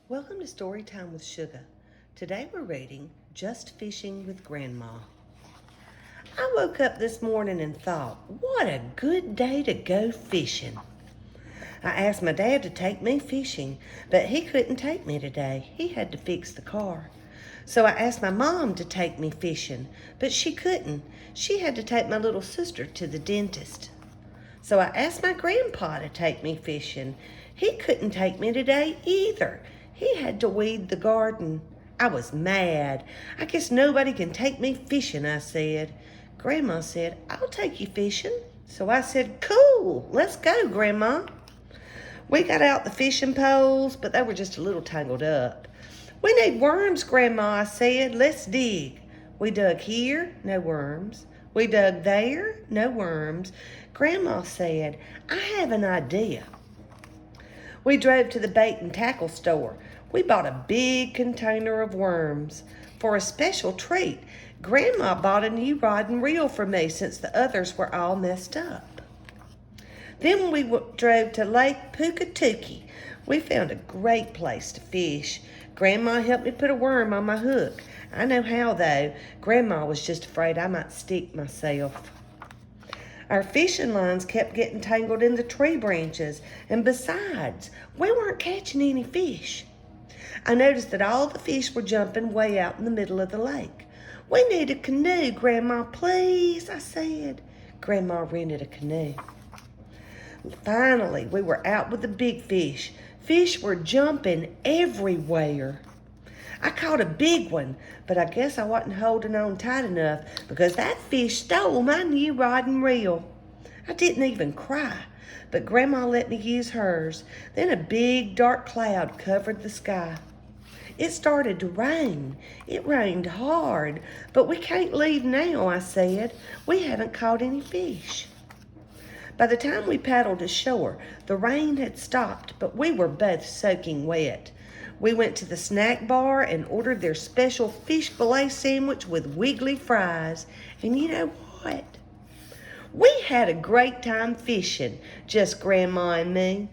Welcome to Storytime with Sugar. Today we're reading Just Fishing with Grandma. I woke up this morning and thought, what a good day to go fishing. I asked my dad to take me fishing, but he couldn't take me today. He had to fix the car. So I asked my mom to take me fishing, but she couldn't. She had to take my little sister to the dentist. So I asked my grandpa to take me fishing. He couldn't take me today either. He had to weed the garden. I was mad. I guess nobody can take me fishing, I said. Grandma said, I'll take you fishing. So I said, cool, let's go, Grandma. We got out the fishing poles, but they were just a little tangled up. We need worms, Grandma, I said. Let's dig. We dug here, no worms. We dug there, no worms. Grandma said, I have an idea. We drove to the bait and tackle store. We bought a big container of worms. For a special treat, Grandma bought a new rod and reel for me since the others were all messed up. Then we drove to Lake Pukatuki. We found a great place to fish. Grandma helped me put a worm on my hook. I know how, though. Grandma was just afraid I might stick myself. Our fishing lines kept getting tangled in the tree branches, and besides, we weren't catching any fish. I noticed that all the fish were jumping way out in the middle of the lake. We need a canoe, Grandma, please, I said. Grandma rented a canoe. Finally, we were out with the big fish. Fish were jumping everywhere. I caught a big one, but I guess I wasn't holding on tight enough because that fish stole my new rod and reel. I didn't even cry, but Grandma let me use hers. Then a big dark cloud covered the sky. It started to rain. It rained hard, but we can't leave now, I said. We haven't caught any fish. By the time we paddled ashore, the rain had stopped, but we were both soaking wet. We went to the snack bar and ordered their special fish fillet sandwich with wiggly fries. And you know what? We had a great time fishing, just Grandma and me.